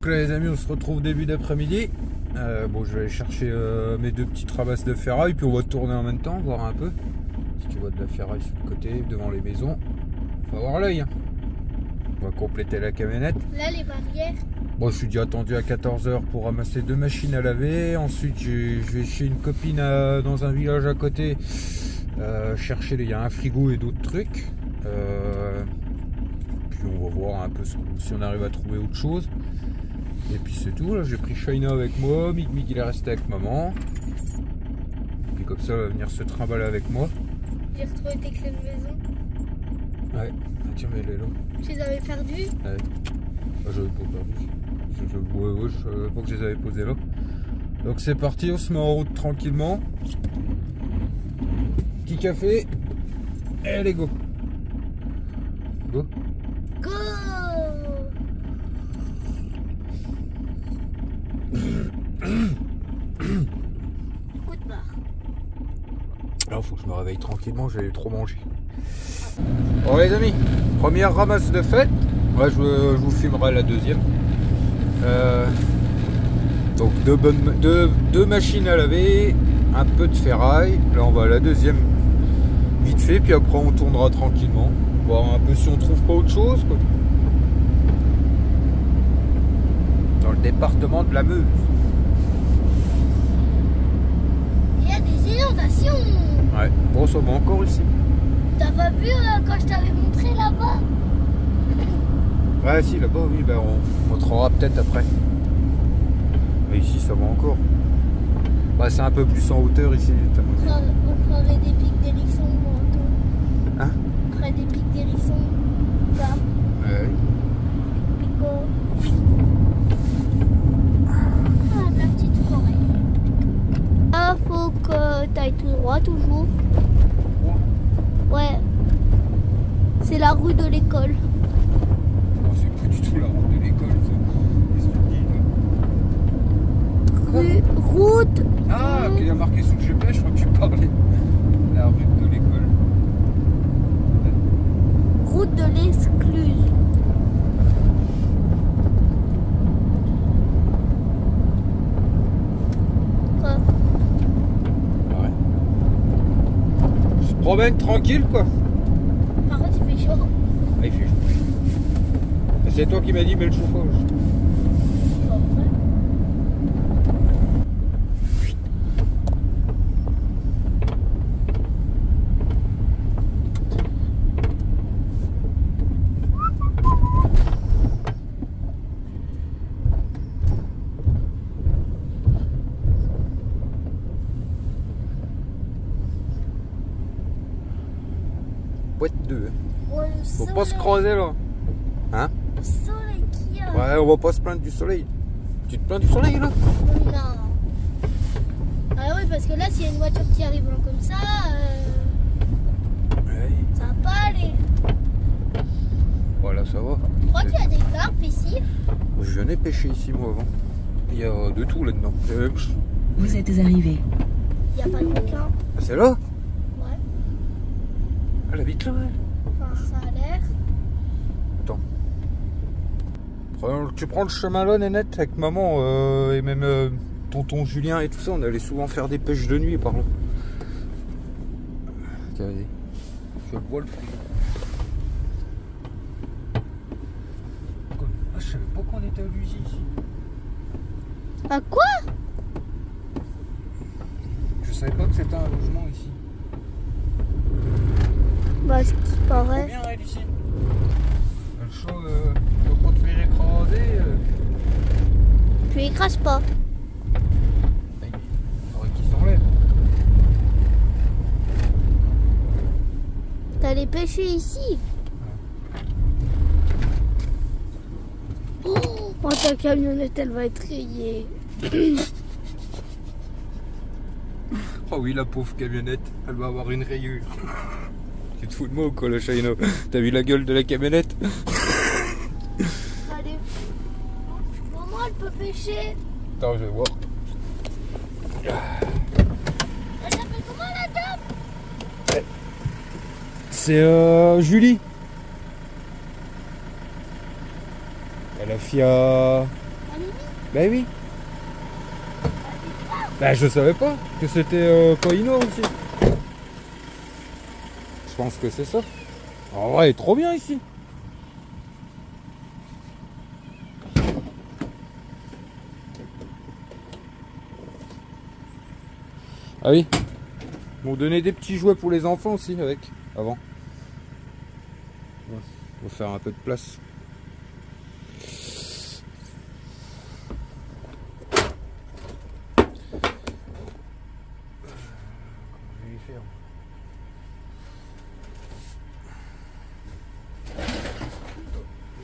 Les amis, on se retrouve début d'après-midi. Bon, je vais aller chercher mes deux petites ramasses de ferraille, puis on va tourner en même temps, voir un peu. Si tu vois de la ferraille sur le côté, devant les maisons, faut avoir l'œil. Hein. On va compléter la camionnette. Là, les barrières. Bon, je suis déjà attendu à 14 h pour ramasser deux machines à laver. Ensuite, je vais chez une copine dans un village à côté chercher. Il y a un frigo et d'autres trucs. Puis on va voir un peu si on arrive à trouver autre chose. Et puis c'est tout, là j'ai pris Shaina avec moi, Mig il est resté avec maman. Puis comme ça elle va venir se trimballer avec moi. J'ai retrouvé tes clés de maison. Ouais, ah, tiens mais elle est là. Je les avais perdues. Ouais. Ah, j'avais pas perdu. Ouais, je savais pas que je les avais posées là. Donc c'est parti, on se met en route tranquillement. Petit café. Et allez go. Go. Go. Coup de barre. Alors faut que je me réveille tranquillement, j'avais trop mangé. Bon les amis, première ramasse de fête. Ouais, je vous filmerai la deuxième. Donc deux machines à laver, un peu de ferraille. Là on va à la deuxième vite fait, puis après on tournera tranquillement. Voir un peu si on trouve pas autre chose quoi. Dans le département de la Meuse. Il y a des inondations. Ouais, bon ça va encore ici. T'as pas vu quand je t'avais montré là-bas? Ouais si là-bas oui, ben on montrera peut-être après. Mais ici ça va encore. Bah, c'est un peu plus en hauteur ici. On prendrait des pics d'hérisson bientôt. Hein? On prendrait des pics d'hérisson. Là. Ouais. Pico. Ah, la petite forêt. Ah, faut que t'ailles tout droit toujours. Ouais. C'est la rue de l'école. Non, c'est pas du tout la route de l'école, ça. Qu'est-ce que tu dis, toi? Route. Ah, il y a marqué sous le GPS, je crois que tu parlais. La route de l'école. Route de l'Escluse. Quoi? Ouais. Je se promène tranquille, quoi. Par contre, il fait chaud. Ah, il fait chaud. C'est toi qui m'as dit, mets le chauffage. C'est pas vrai. Boîte 2. Ouais, le Faut soleil. pas se croiser là. Hein? Le soleil qu'il y a. Ouais, on va pas se plaindre du soleil. Tu te plains du soleil là? Non. Ah oui, parce que là, s'il y a une voiture qui arrive comme ça, Ouais. ça va pas aller. Voilà, ça va. Je crois qu'il y a des carpes ici. Je venais pêcher ici moi avant. Il y a de tout là-dedans. Vous êtes arrivé. Il n'y a pas de requin. Ah, c'est là? Ouais. Elle habite là, elle. Enfin, ça a l'air. Attends. Tu prends le chemin là, Nénette, avec maman et même tonton Julien et tout ça. On allait souvent faire des pêches de nuit par là. Regardez. Je vois le frigo. Ah, je savais pas qu'on était à l'usine ici. À quoi? Je savais pas que c'était un logement ici. Bah, ce qui paraît. Bien elle ici. Le chaud, il va pas te faire écraser. Tu écrases pas. Il faudrait qu'il s'enlève. T'allais pêcher ici. Oh, ta camionnette, elle va être rayée. Oh oui, la pauvre camionnette, elle va avoir une rayure. Tu te fous de moi ou quoi, le Shaino? T'as vu la gueule de la camionnette? Allez. Maman, elle peut pêcher. Attends, je vais voir. Elle s'appelle comment la dame? C'est Julie. Elle a fille à... Ben oui. Ben je savais pas que c'était Koino aussi. Je pense que c'est ça. En vrai, il est trop bien ici. Ah oui. Ils m'ont donné des petits jouets pour les enfants aussi avec, avant. Bon, on va faire un peu de place.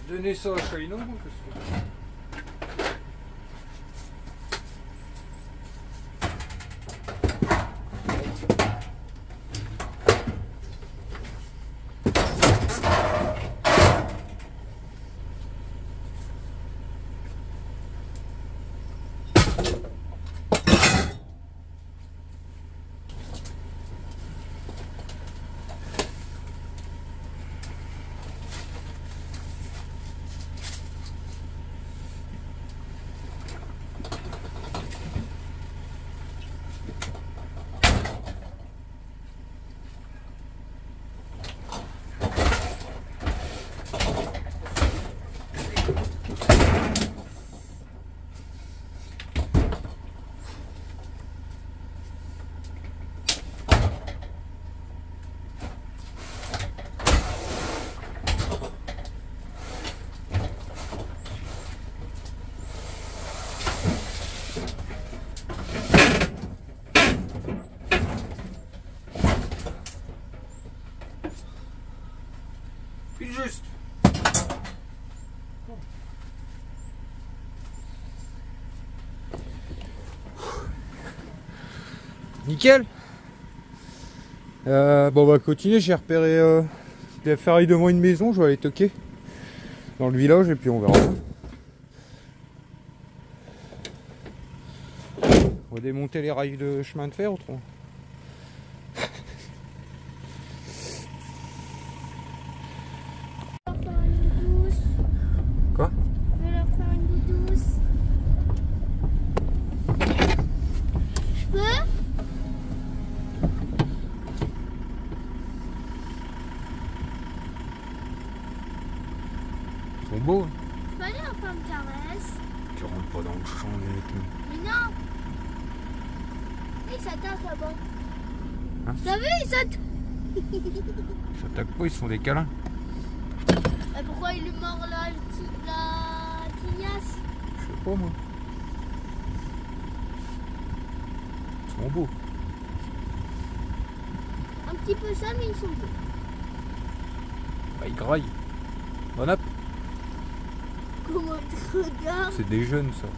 Donner ça à Koino parce que... Juste. Nickel. Bon, on va continuer. J'ai repéré des ferrailles devant une maison. Je vais aller toquer dans le village et puis on verra. On va démonter les rails de chemin de fer autrement. Quoi? Je vais leur faire une douce. Je peux? Ils sont beaux. Hein. Je peux aller leur faire une caresse? Tu rentres pas dans le champ et tout. Mais non! Ils s'attaquent là-bas. Hein? T'as vu, ils s'attaquent? Ils s'attaquent pas, ils se font des câlins. Et pourquoi il lui mord la tignasse? Je sais pas moi. Ils sont beaux. Un petit peu ça, mais ils sont beaux. Bah, ils graillent. Bon app. Comment tu regardes? C'est des jeunes ça.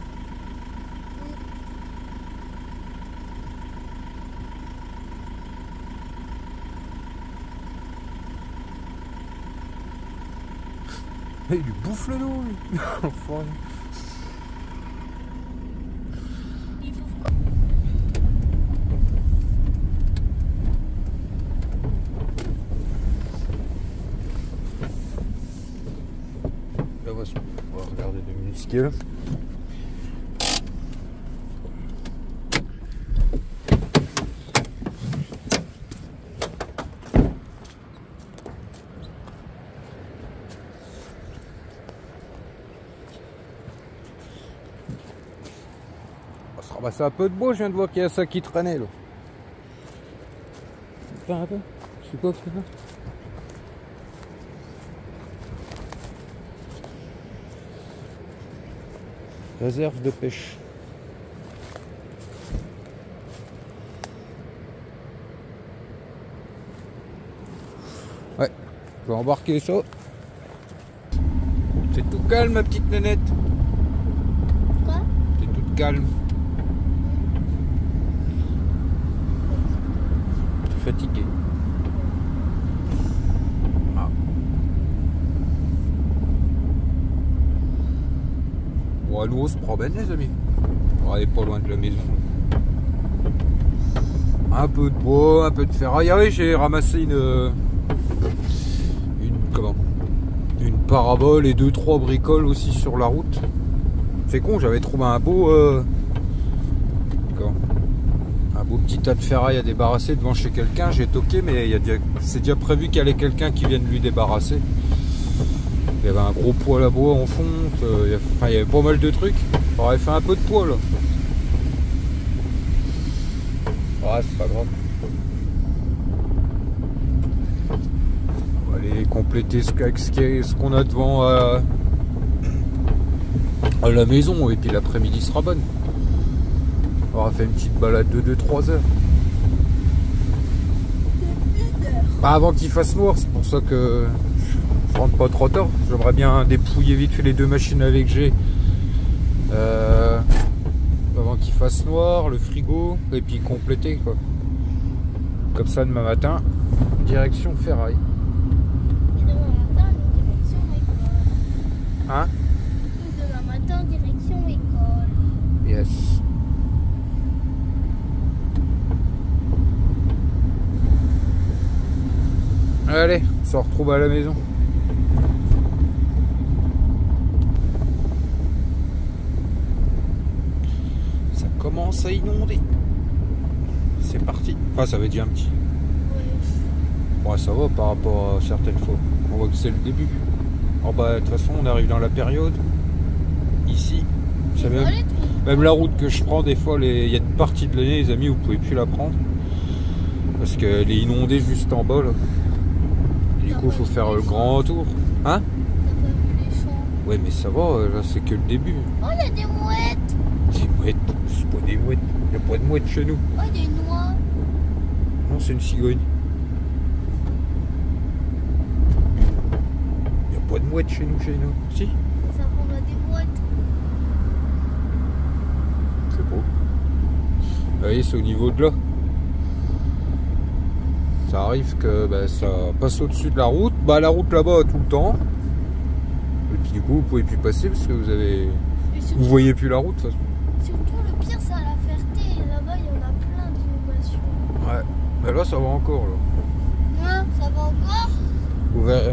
Il lui bouffe le dos, lui. Enfoiré. Ils bouffent quoi? Là, on va regarder 2 minutes ce qu'il y a là. On va se ramasser un peu de beau, je viens de voir qu'il y a ça qui traînait là. Pas un peu? Je sais pas, c'est ça. Réserve de pêche. Ouais, je vais embarquer ça. C'est tout calme ma petite nénette. Quoi? C'est toute calme. T'es fatigué. Ah. Bon, nous on se promène les amis. On est pas loin de la maison. Un peu de bois, un peu de ferraille. Ah oui, j'ai ramassé une parabole et 2-3 bricoles aussi sur la route. C'est con, j'avais trouvé un beau petit tas de ferraille à débarrasser devant chez quelqu'un. J'ai toqué, mais c'est déjà prévu qu'il y allait quelqu'un qui vienne lui débarrasser. Il y avait un gros poêle à bois en fonte, il y avait pas mal de trucs. On aurait fait un peu de poids là. Ouais, c'est pas grave. On va aller compléter ce qu'on a devant à la maison, et puis l'après-midi sera bonne. On aura fait une petite balade de 2-3 heures. Bah, avant qu'il fasse noir, c'est pour ça que je rentre pas trop tard. J'aimerais bien dépouiller vite fait les 2 machines à laver que j'ai. Avant qu'il fasse noir, le frigo, et puis compléter quoi. Comme ça demain matin, direction ferraille. Et demain matin, direction école. Hein? Demain matin, direction école. Yes. Allez, on se retrouve à la maison. Ça commence à inonder. C'est parti. Enfin, ça va déjà un petit. Ouais, ça va par rapport à certaines fois. On voit que c'est le début. Oh bah, de toute façon, on arrive dans la période. Ici, c'est même la route que je prends, des fois, il y a une partie de l'année, les amis, vous pouvez plus la prendre. Parce qu'elle est inondée juste en bas, là. Et du coup, il faut faire le grand tour. Hein? Ouais, mais ça va, là, c'est que le début. Oh, il y a des mouettes. Des mouettes? C'est pas des mouettes. Il n'y a pas de mouettes chez nous. Oh, il y a une noix. Non, c'est une cigogne. Il n'y a pas de mouettes chez nous, Si? Ça prend des mouettes. Je sais pas. Vous voyez, c'est au niveau de là. Ça arrive que ça passe au-dessus de la route. Bah, la route là-bas tout le temps. Et puis du coup, vous pouvez plus passer parce que vous voyez plus la route de toute façon. Surtout le pire, c'est à la Ferté. Et là-bas, il y en a plein d'inondations. Ouais. Mais là, ça va encore là. Non, ça va encore.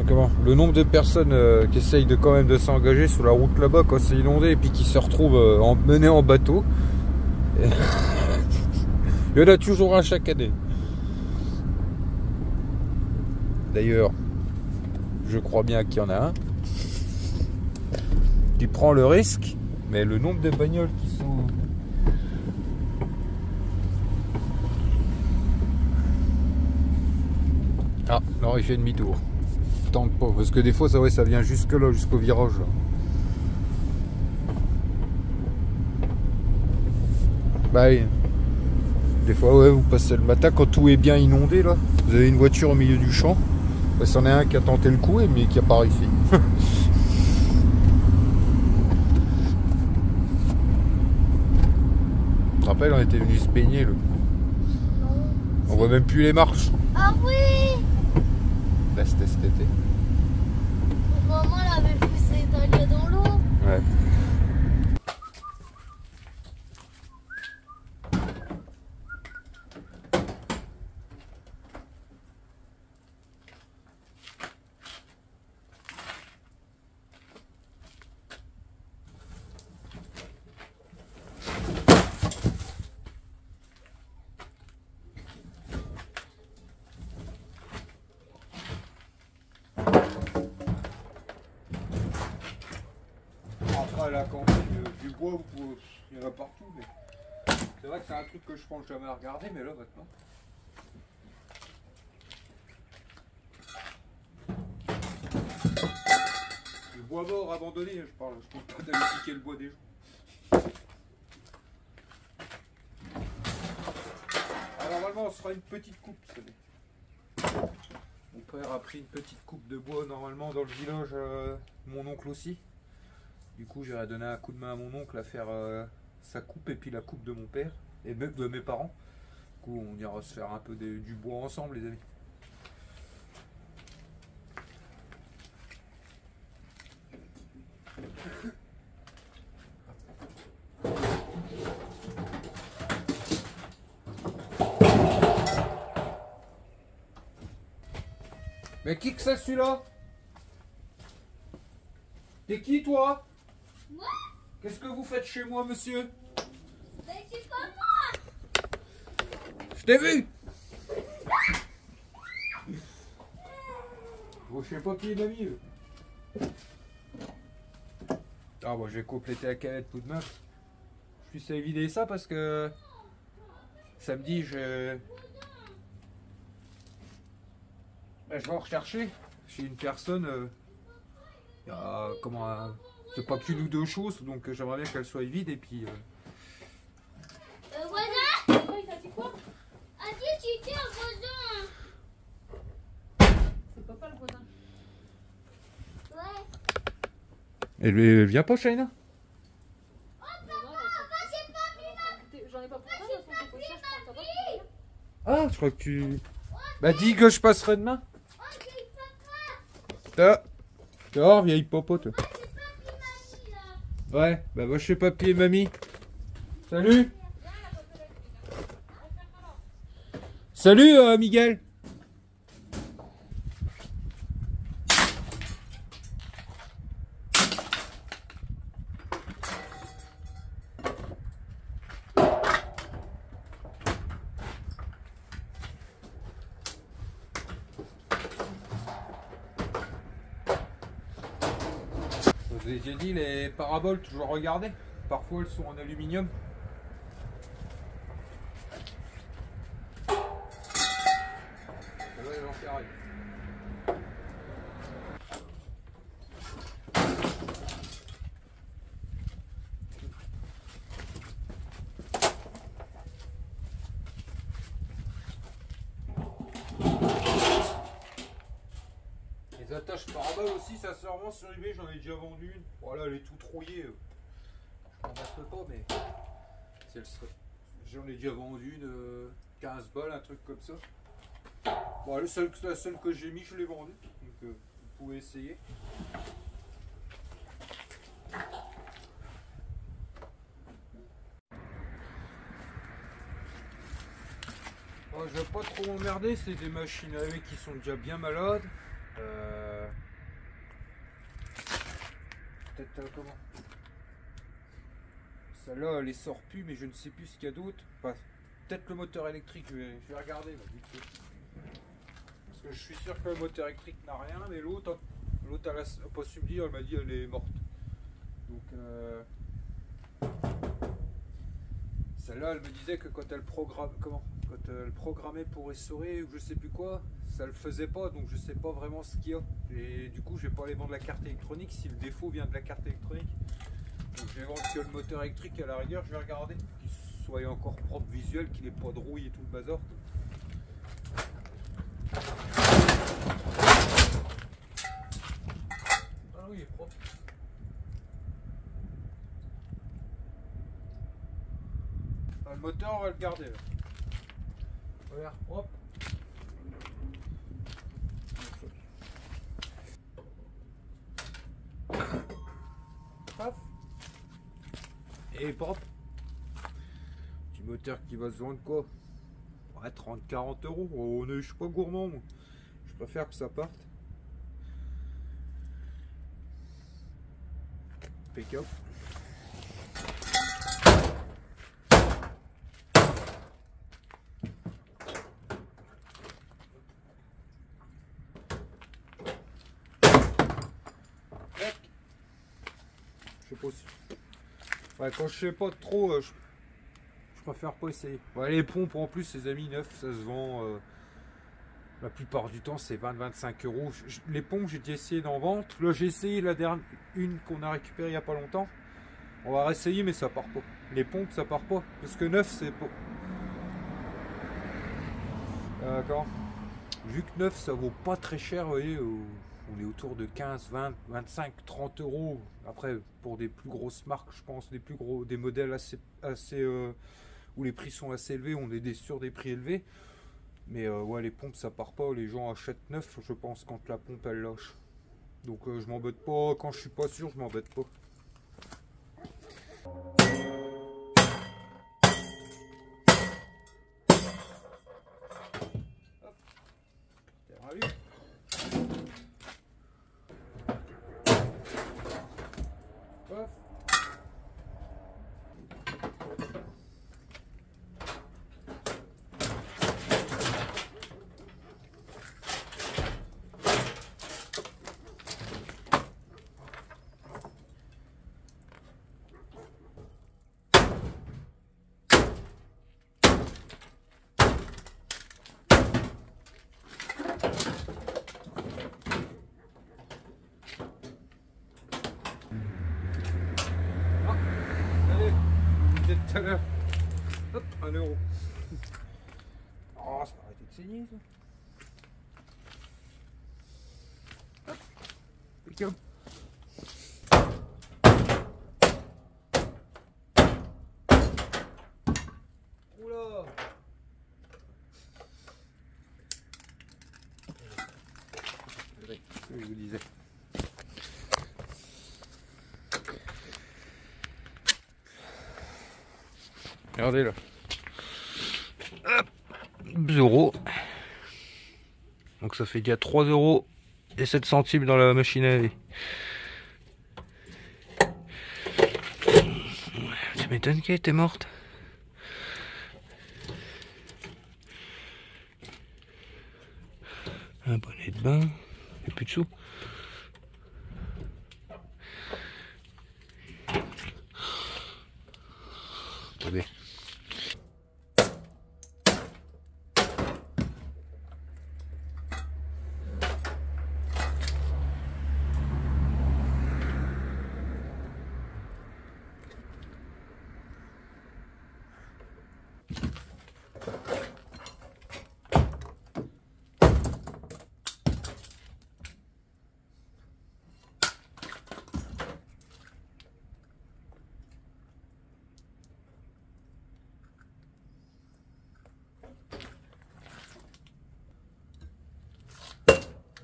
Comment le nombre de personnes qui essayent quand même de s'engager sur la route là-bas quand c'est inondé et puis qui se retrouvent menés en bateau. Il y en a toujours un chaque année. D'ailleurs, je crois bien qu'il y en a un qui prend le risque, mais le nombre de bagnoles qui sont... Ah, non, il fait demi-tour. Tente pas, parce que des fois, ça vient jusque là, jusqu'au virage. Là. Bah oui. Des fois, ouais, vous passez le matin quand tout est bien inondé, là. Vous avez une voiture au milieu du champ. Bah, c'en est un qui a tenté le coup, mais qui a pas réussi. Je te rappelle, on était venu se baigner, là. On voit même plus les marches. Ah oui! Là, c'était cet été. Maman l'avait poussé dans l'eau. Ouais. Après, la campagne du bois, il y en a partout. Mais... c'est vrai que c'est un truc que je pense jamais à regarder, mais là maintenant. Le bois mort abandonné, je parle pas d'aller piquer le bois des gens. Alors, normalement, on se fera une petite coupe, vous savez. Mon père a pris une petite coupe de bois normalement dans le village, mon oncle aussi. Du coup, j'irai donner un coup de main à mon oncle à faire sa coupe et puis la coupe de mon père et même de mes parents. Du coup, on ira se faire un peu du bois ensemble, les amis. Mais qui que c'est celui-là? T'es qui toi? Moi? Qu'est-ce que vous faites chez moi, monsieur? Mais c'est pas moi. Je t'ai vu. Bon, je sais pas qui est mamie. Ah bon, je vais compléter la canette coup de main. Je suis allé vider ça parce que samedi je vais en rechercher chez une personne. Il y a c'est pas qu'une ou deux choses, donc j'aimerais bien qu'elle soit vide et puis. Voisin. Il t'a dit quoi? A dit tu étais un voisin. C'est papa le voisin. Ouais. Elle vient pas, Shaina? J'en ai pas pour toi, de toute façon, t'es coiffeur, je prends ta boîte. Ah, je crois que tu. Bah, dis que je passerai demain. Oh, j'ai papa. Dehors, vieille popote. Oh, c'est papi mamie là. Ouais, bah va chez papy et mamie. Salut. Salut, Miguel. Je vous ai déjà dit, les paraboles, toujours regarder. Parfois, elles sont en aluminium. Ça va, elles en ferraille. Les attaches paraboles aussi, ça se revend sur eBay, j'en ai déjà vendu une. Voilà, elle est toute rouillée. Je m'en reste pas, mais si elle serait... J'en ai déjà vendu une 15 balles, un truc comme ça. Bon, la seule que j'ai mis, je l'ai vendue. Donc vous pouvez essayer. Bon, je vais pas trop m'emmerder, c'est des machines à laver qui sont déjà bien malades. Peut-être comment? Celle-là elle les sort plus, mais je ne sais plus ce qu'il y a d'autre. Enfin, peut-être le moteur électrique, je vais regarder là, vite fait. Parce que je suis sûr que le moteur électrique n'a rien, mais l'autre elle a pas su me dire, elle m'a dit elle est morte. Donc celle-là elle me disait que quand elle programmait pour essorer ou je sais plus quoi, ça le faisait pas, donc je sais pas vraiment ce qu'il y a. Et du coup je vais pas aller vendre la carte électronique si le défaut vient de la carte électronique. Donc je vais vendre que le moteur électrique, à la rigueur je vais regarder qu'il soit encore propre visuel, qu'il n'ait pas de rouille et tout le bazar. Ah oui, il est propre. Ah, le moteur on va le garder là. Regarde, hop. Paf. Et propre. Petit moteur qui va se vendre quoi? Ouais, 30-40 euros. Oh, je suis pas gourmand moi. Je préfère que ça parte. Pick-up. Je sais pas si... Ouais, quand je sais pas trop, je préfère pas essayer. Ouais, les pompes en plus, les amis neufs, ça se vend la plupart du temps, c'est 20-25 euros. Les pompes, j'ai déjà essayé d'en vendre. Là, j'ai essayé la dernière, une qu'on a récupérée il y a pas longtemps. On va réessayer, mais ça part pas. Les pompes, ça part pas. Parce que neuf, c'est pas. D'accord. Vu que neuf, ça vaut pas très cher, vous voyez. On est autour de 15, 20, 25, 30 euros. Après, pour des plus grosses marques, je pense, des modèles assez où les prix sont assez élevés, on est sur des prix élevés. Mais ouais, les pompes, ça part pas. Les gens achètent neuf, je pense, quand la pompe, elle lâche. Donc je m'embête pas. Quand je suis pas sûr, je m'embête pas. Hop. T'es ravi? Hop. disais tout à l'heure. Hop, 1 euro. Oh, ça va arrêter de saigner ça. Hop, impeccable. Oula. Je vous disais. Regardez là. Hop, 2 euros. Donc ça fait déjà 3 euros et 7 centimes dans la machine à laver. Tu m'étonnes qu'elle était morte. Un bonnet de bain. Il n'y a plus de sous. Attendez.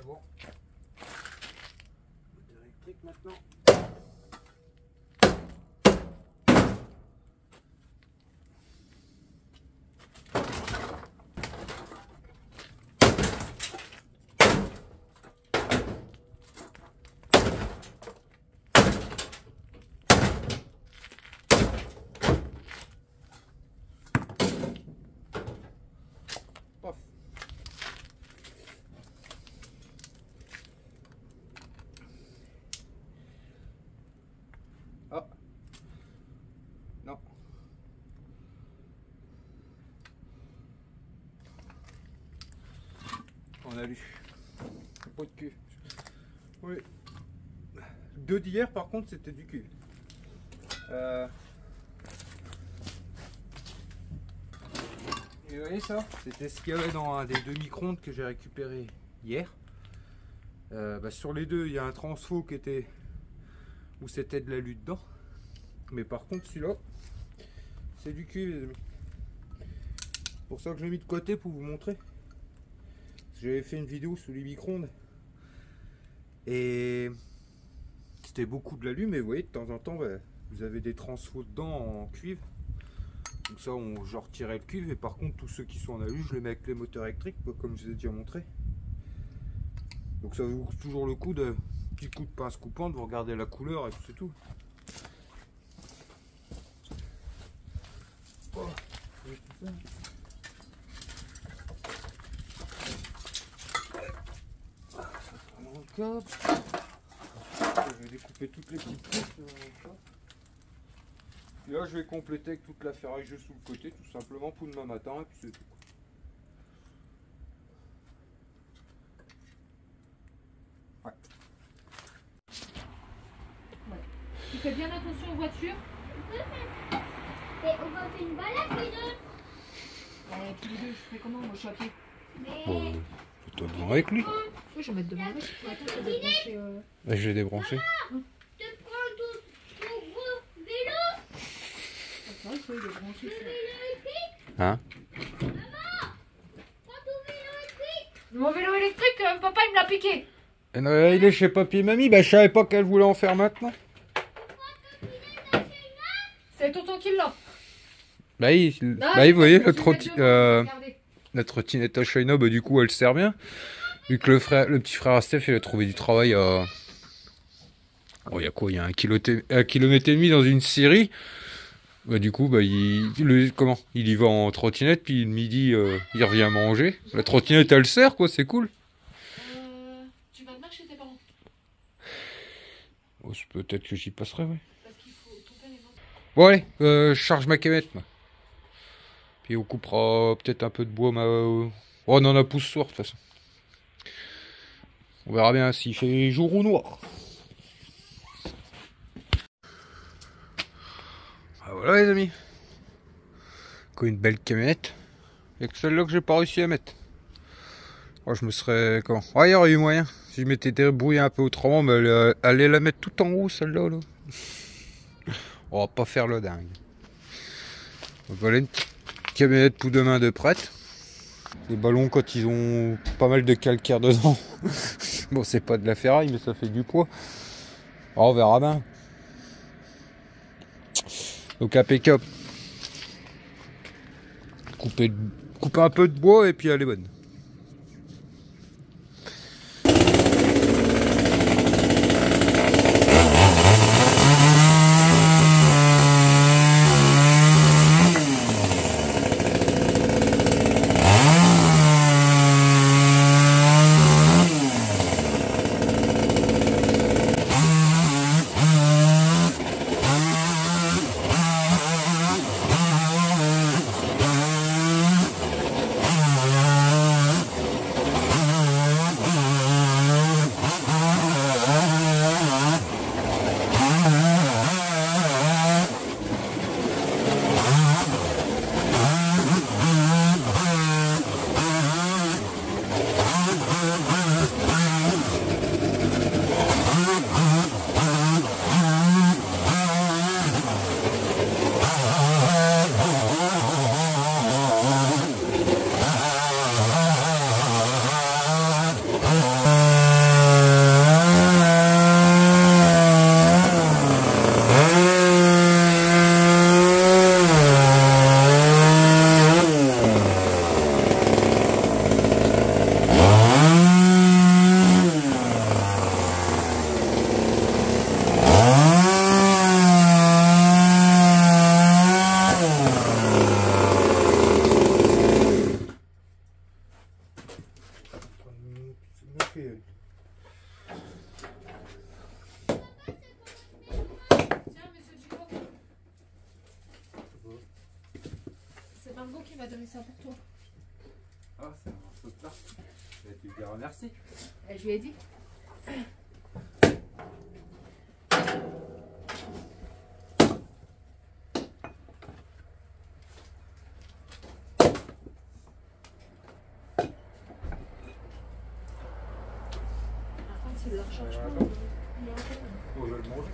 Bon. Moteur électrique maintenant. Pof. Ah. Non. On a lu. Pas de cul. Oui. 2 d'hier par contre c'était du cul. Et vous voyez ça? C'était ce qu'il y avait dans un des 2 micro-ondes que j'ai récupéré hier. Sur les deux, il y a un transfo qui était où c'était de l'alu dedans. Mais par contre celui-là, c'est du cuivre les amis. Pour ça que je l'ai mis de côté pour vous montrer. J'avais fait une vidéo sous les micro-ondes. Et c'était beaucoup de l'alu, mais vous voyez de temps en temps vous avez des transfos dedans en cuivre. Donc ça je retirais le cuivre, et par contre tous ceux qui sont en alu je les mets avec les moteurs électriques comme je vous ai déjà montré. Donc ça vaut toujours le coup de petit coup de pince coupante, vous regardez la couleur et c'est tout. Oh, je vais découper toutes les petites pièces. Et là je vais compléter avec toute la ferraille que j'ai sous le côté, tout simplement pour demain matin, et puis c'est tout. Ouais. Ouais. Tu fais bien attention aux voitures. Et on va faire une balade les deux. Tous les deux, je fais comment? Moi je suis à pied. Bon, toi devant avec lui. Oui, je vais mettre devant avec. Attends, je vais débrancher. Ouais, je l'ai débranché. Tu prends ton gros vélo. C'est vrai qu'il faut le débrancher. Hein? Prends ton vélo électrique. Mon vélo électrique, papa il me l'a piqué. Et non, il est chez papy et mamie, je savais pas qu'elle voulait en faire maintenant. C'est tonton qui l'a. Bah oui, vous voyez, la trottinette à China, du coup elle sert bien. Vu que le petit frère à Steph il a trouvé du travail à... Oh, il y a quoi? Il y a 1,5 km dans une scierie. Du coup, il y va en trottinette, puis le midi, il revient manger. La trottinette, elle sert, quoi, c'est cool. Tu vas demain chez tes parents? Oh, peut-être que j'y passerai, ouais. Parce qu'il faut... Ton père est mort. Bon, allez, je charge ma camette, moi. Puis on coupera peut-être un peu de bois. Oh, on en a pousse soir, de toute façon. On verra bien s'il fait jour ou noir. Ah, voilà les amis, Quoi, une belle camionnette. Il n'y a que celle-là que j'ai pas réussi à mettre. Oh, je me serais... Comment? Oh, il y aurait eu moyen. Si je m'étais débrouillé un peu autrement, mais allait la mettre tout en haut, celle-là. Là. On va pas faire le dingue. Donc, voilà une petite camionnette pour demain de prête. Les ballons, quand ils ont pas mal de calcaire dedans. Bon, c'est pas de la ferraille, mais ça fait du poids. Oh, on verra bien. Donc impeccable. Couper un peu de bois et puis elle est bonne. C'est Margot qui m'a donné ça pour toi. Ah, c'est un morceau de tarte. Tu lui diras merci. Et je lui ai dit. Par contre, c'est de la recharge. On va le manger.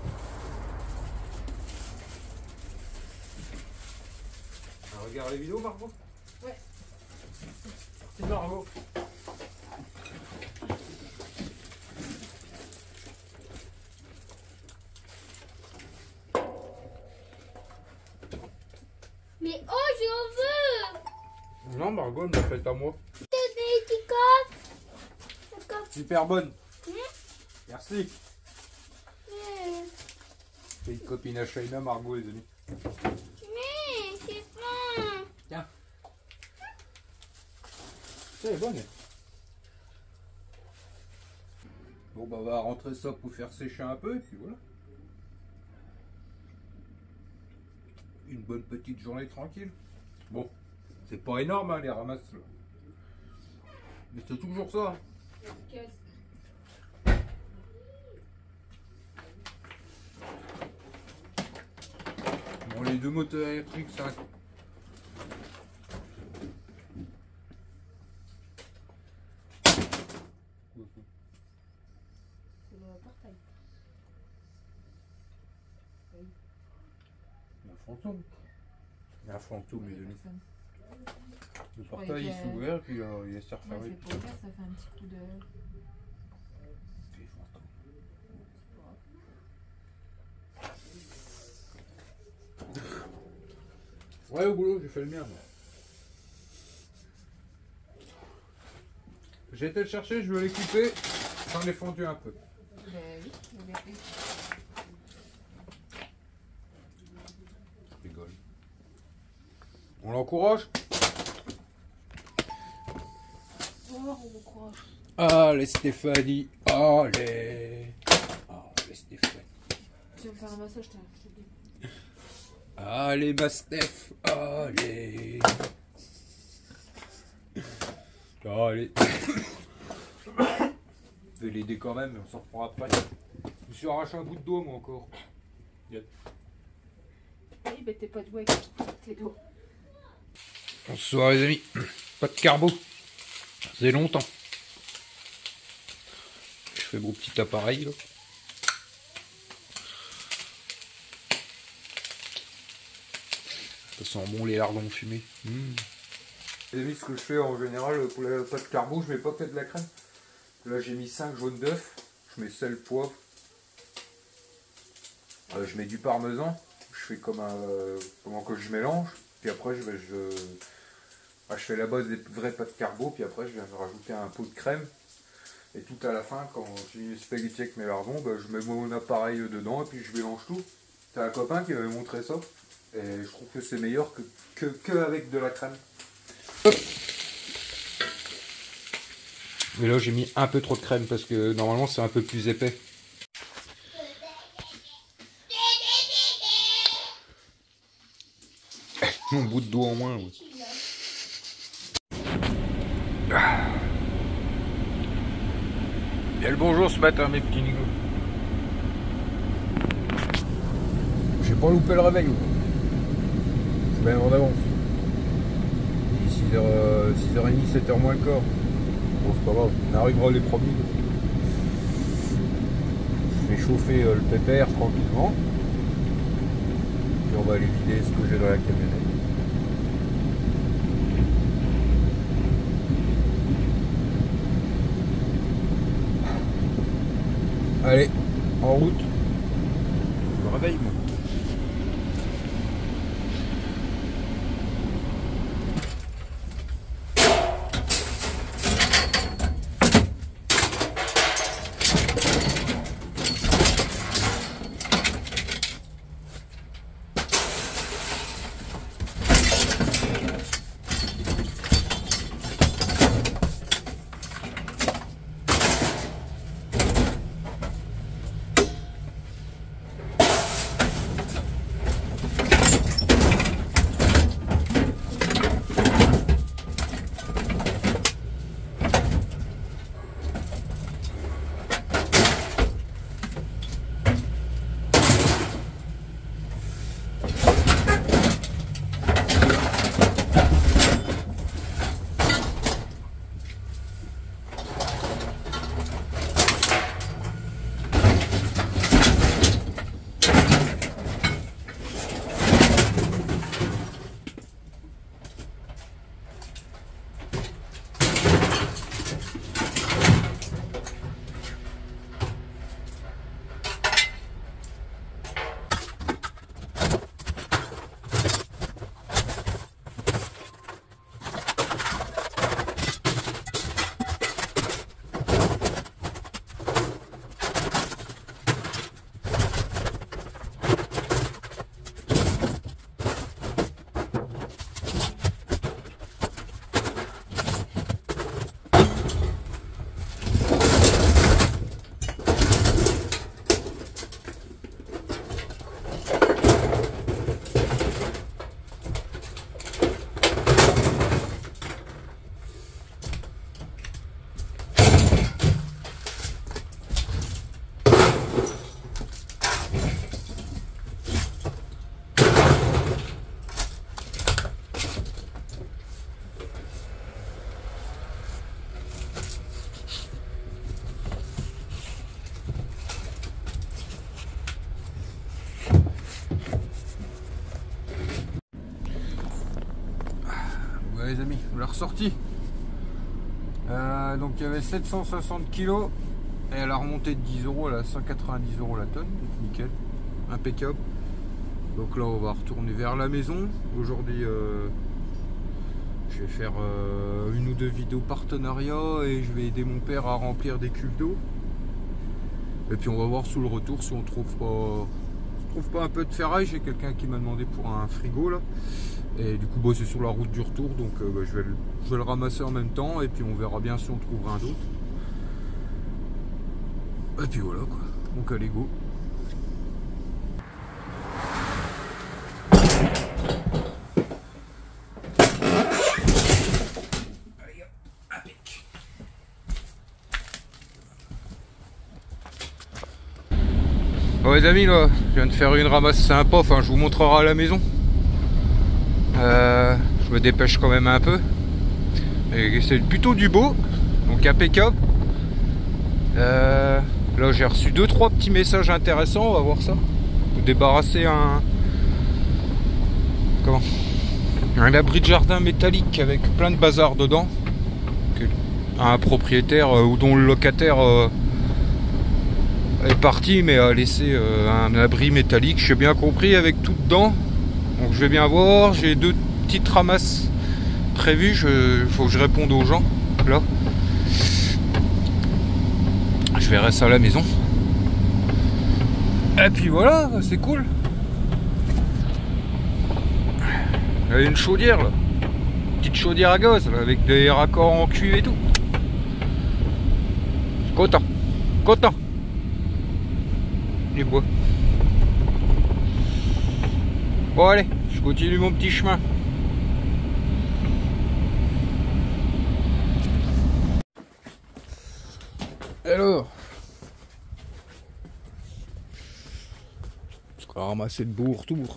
Regarde les vidéos, Margot. Ouais. C'est Margot. Mais oh, je veux. Non, Margot, elle me l'a fait à moi. D'accord. Super bonne. Merci. Mais C'est une copine à China, Margot, les amis. c'est fin. Tiens. C'est bonne. Bon, bah, on va rentrer ça pour faire sécher un peu, et puis voilà. Une bonne petite journée tranquille. Bon, c'est pas énorme, hein, les ramasses là. Mais c'est toujours ça. Bon, les deux moteurs électriques, ça. C'est le portail. Un fantôme. Il y a un fantôme, les amis. Le croyais portail il que- s'est ouvert et puis il s'est Ouais, refermé. c'est pour ouvert, ça fait un petit coup de. C'est fantôme. Ouais, au boulot, j'ai fait le mien. Moi. J'ai été le chercher, je vais les couper. J'en ai fondu un peu. Ben oui, vous verrez. Je rigole. On l'encourage. Oh, on vous croit. Allez Stéphanie, allez. Allez Stéphanie. Tu vas me faire un massage, je te le dis. Allez ma Steph, allez. Allez. Je vais l'aider quand même, mais on s'en reprend après. Je me suis arraché un bout de doigt moi encore. Oui, ben t'es pas doué avec tes doigts. Bonsoir les amis, pas de carbo, c'est longtemps. Je fais mon petit appareil là. Ça sent bon les lardons fumés. Les amis, ce que je fais en général pour la pâte carbo, je mets pas que de la crème. Là j'ai mis 5 jaunes d'œufs, je mets sel, poivre. Je mets du parmesan, je fais comme comment que je mélange. Puis après je fais la base des vraies pâtes carbo, puis après je viens de rajouter un pot de crème. Et tout à la fin, quand j'ai une spaghetti avec mes lardons, je mets mon appareil dedans et puis je mélange tout. C'est un copain qui m'avait montré ça. Et je trouve que c'est meilleur que avec de la crème. Hop. Mais là j'ai mis un peu trop de crème parce que normalement c'est un peu plus épais. Mon bout de doigt en moins. Ouais. Bien le bonjour ce matin mes petits nigos. J'ai pas loupé le réveil. Je suis bien en avance. 6h30, 7h moins le quart. Bon c'est pas grave, on arrivera les premiers. Je vais chauffer le pépère tranquillement. Puis on va aller vider ce que j'ai dans la camionnette. Allez, en route. Je me réveille moi. Les amis, on l'a ressorti. Donc il y avait 760 kg et elle a remonté de 10 €, elle a 190 € la tonne, donc nickel, impeccable. Donc là on va retourner vers la maison. Aujourd'hui je vais faire une ou deux vidéos partenariat et je vais aider mon père à remplir des cuves d'eau. Et puis on va voir sous le retour si on trouve pas un peu de ferraille. J'ai quelqu'un qui m'a demandé pour un frigo là. Et du coup c'est sur la route du retour, donc je vais le ramasser en même temps et puis on verra bien si on trouvera un d'autre. Et puis voilà quoi, donc allez go. Bon les amis, là, je viens de faire une ramasse sympa, enfin je vous montrerai à la maison. Je Je me dépêche quand même un peu. Et c'est plutôt du beau. Donc impeccable. Là j'ai reçu 2-3 petits messages intéressants. On va voir ça. Débarrasser un abri de jardin métallique avec plein de bazar dedans. Un propriétaire ou dont le locataire est parti mais a laissé un abri métallique, j'ai bien compris, avec tout dedans. Donc je vais bien voir, j'ai 2 petites ramasses prévues, faut que je réponde aux gens là. Je verrai ça à la maison. Et puis voilà, c'est cool. Il y a une chaudière là. Petite chaudière à gaz là, avec des raccords en cuivre et tout. Content. Content. Du bois. Bon allez, je continue mon petit chemin. Alors, je vais ramasser le beau retour.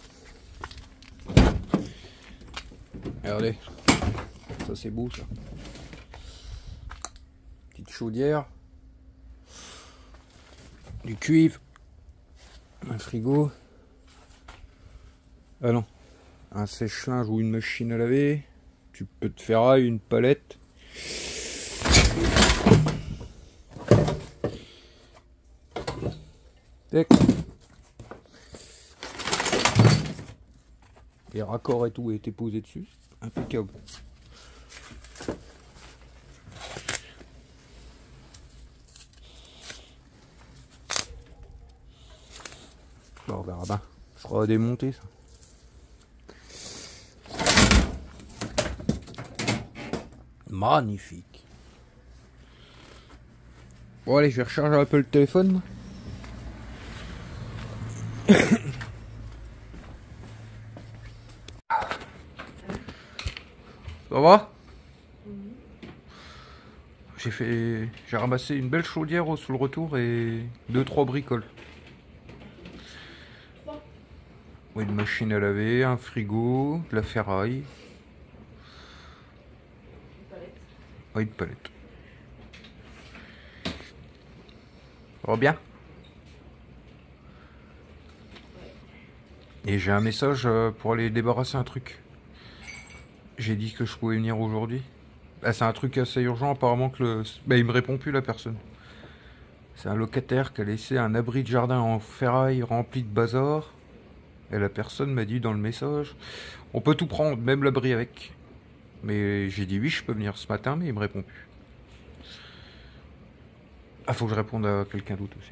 Regardez, ça c'est beau ça. Petite chaudière, du cuivre, un frigo. Ah non, un sèche-linge ou une machine à laver. Tu peux te faire une palette. Tac. Les raccords et tout a été posé dessus. Impeccable. Bon, on verra bien. Ça sera démonté ça. Magnifique. Bon allez, je vais recharger un peu le téléphone. Ça va? J'ai ramassé une belle chaudière sous le retour et 2-3 bricoles. Oui, une machine à laver, un frigo, de la ferraille. Oui, une palette. Ça va bien? Et j'ai un message pour aller débarrasser un truc. J'ai dit que je pouvais venir aujourd'hui. Bah, c'est un truc assez urgent, apparemment que il me répond plus la personne. C'est un locataire qui a laissé un abri de jardin en ferraille rempli de bazar. Et la personne m'a dit dans le message, on peut tout prendre, même l'abri avec. Mais j'ai dit oui, je peux venir ce matin, mais il me répond plus. Ah, faut que je réponde à quelqu'un d'autre aussi.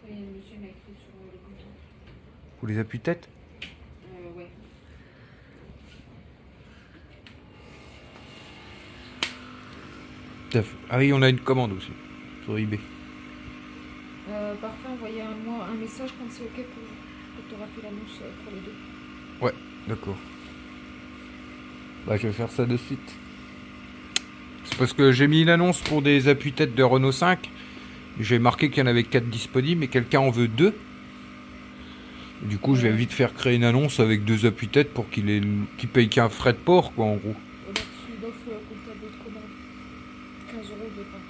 Oui, monsieur m'a écrit sur le bouton. Pour les appuis-tête? Ouais. Ah oui, on a une commande aussi, sur eBay. Parfait, envoyez-moi un message quand c'est ok pour tu auras fait l'annonce pour les deux. Ouais, d'accord. Bah, je vais faire ça de suite. C'est parce que j'ai mis une annonce pour des appuis-tête de Renault 5. J'ai marqué qu'il y en avait 4 disponibles, mais quelqu'un en veut 2. Du coup, je vais vite faire créer une annonce avec 2 appuis-tête pour qu'il paye qu'un frais de port, quoi, en gros. Là-dessus, l'offre comptable de commande. 15 € de compte.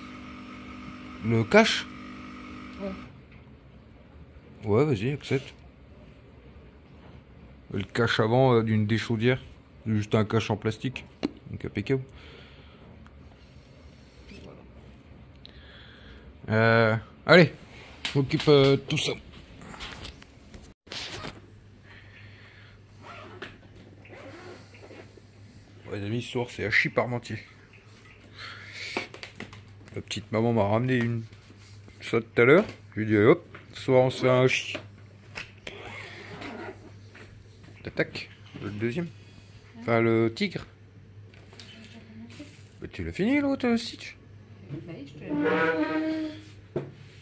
Le cash? Ouais. Ouais, vas-y, accepte. Le cash avant d'une des chaudières. Juste un cash en plastique. Donc impeccable. Allez, je m'occupe de tout ça. Ouais, les amis, ce soir c'est hachis parmentier. La petite maman m'a ramené une ça tout à l'heure. Je lui ai dit hop, ce soir on se fait un hachis. Tac, le deuxième. Enfin le tigre. Bah, tu l'as fini l'autre Stitch?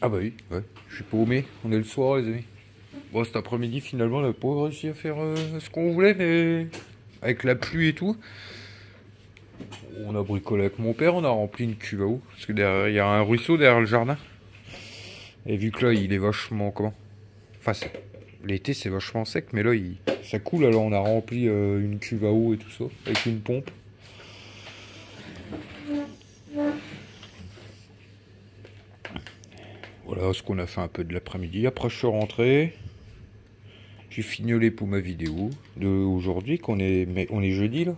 Ah bah oui, ouais, je suis paumé, on est le soir les amis. Bon, cet après-midi finalement on n'a pas réussi à faire ce qu'on voulait, mais avec la pluie et tout, on a bricolé avec mon père, on a rempli une cuve à eau, parce que derrière il y a un ruisseau derrière le jardin. Et vu que là il est vachement, comment, enfin L'été c'est vachement sec, mais là ça coule. Alors on a rempli une cuve à eau et tout ça, avec une pompe. Voilà ce qu'on a fait un peu de l'après-midi. Après je suis rentré. J'ai fignolé pour ma vidéo d'aujourd'hui, on est jeudi là.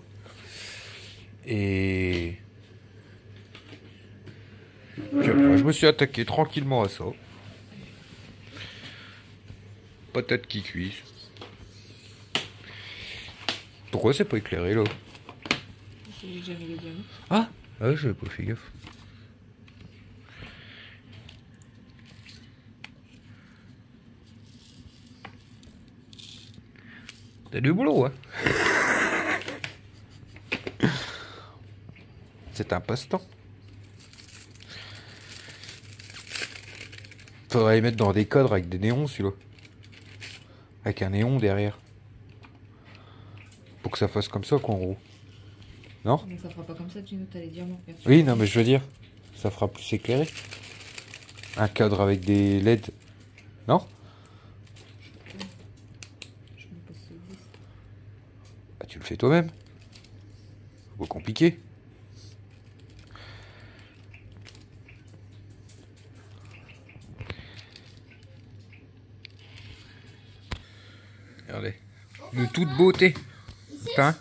Et puis après, je me suis attaqué tranquillement à ça. Patates qui cuisent. Pourquoi c'est pas éclairé là? Ah ouais, j'avais pas fait gaffe. T'as du boulot, hein? C'est un passe-temps. Faudrait les mettre dans des cadres avec des néons, celui-là. Avec un néon derrière. Pour que ça fasse comme ça, qu'en gros. Non? Mais ça fera pas comme ça, Gino, t'as les diamants. Oui, non, mais je veux dire, ça fera plus éclairé. Un cadre avec des LED. Non? Bah, tu le fais toi-même. Pas compliqué. Regardez. De toute beauté. Hein?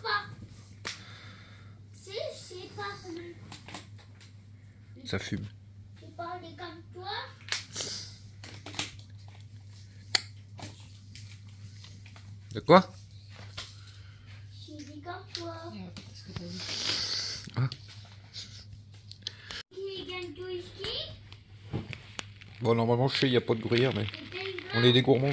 Ça fume. De quoi? Ah. Bon, normalement, je sais, il n'y a pas de gruyère, mais on est des gourmands.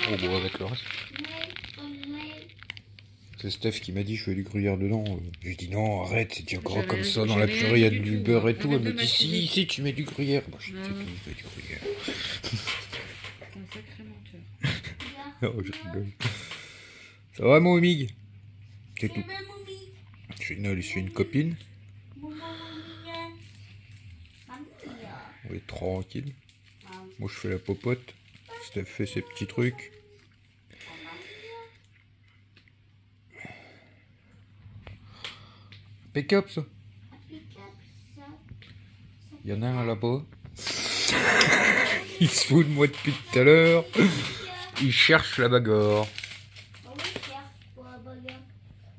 Oh, bon, avec le reste. C'est Steph qui m'a dit je fais du gruyère dedans. J'ai dit non, arrête, c'est déjà gras comme ça. Dans la purée, il y a du beurre et tout. Elle me dit si, tu mets du gruyère. Moi, je sais que tu mets du gruyère. C'est un sacré menteur. Oh, je rigole. Ça va, mon Omig? C'est tout. Je suis une copine. On est tranquille. Moi, je fais la popote. Steph fait ses petits trucs. Impeccable ça. Il y en a un là-bas. Il se fout de moi depuis tout à l'heure. Il cherche la bagarre.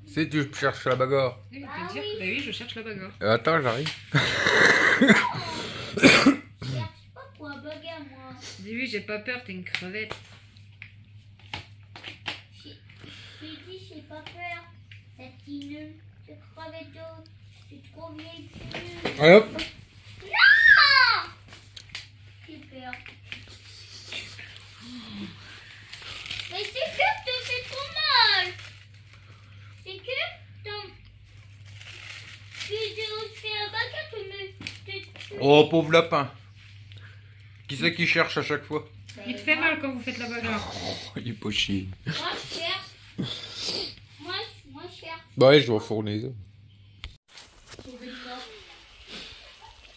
Si tu cherches la bagarre. Oui, bah oui, je cherche la bagarre. Attends, j'arrive. Dis oui, j'ai pas peur, t'es une crevette. J'ai pas peur. C'est une crevette d'eau. C'est trop vieille. Allez hop. Non! J'ai peur. Mais c'est que te fait trop mal. C'est que ton... Tu fais un bagarre, tu me... Oh, pauvre lapin. Qui c'est qui cherche à chaque fois? Il te fait mal quand vous faites la bagarre. Oh, il est pas chier. Moi, je cherche. Moi, je cherche. Bah ouais, je dois fournir ça.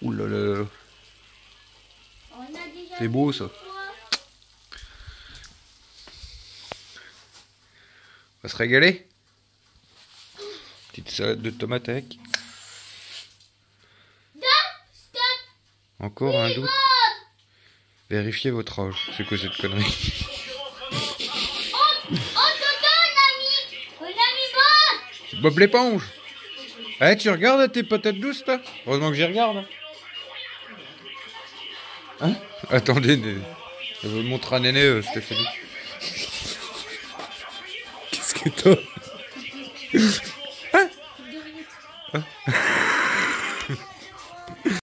Ouh là là. C'est beau ça. On va se régaler. Petite salade de tomates avec. Encore un doute. Vérifiez votre âge. C'est quoi cette connerie? Bob l'éponge. Eh, tu regardes tes patates douces, toi? Heureusement que j'y regarde. Hein? Attendez, je vous montre à Néné, Stéphanie. Qu'est-ce que t'as?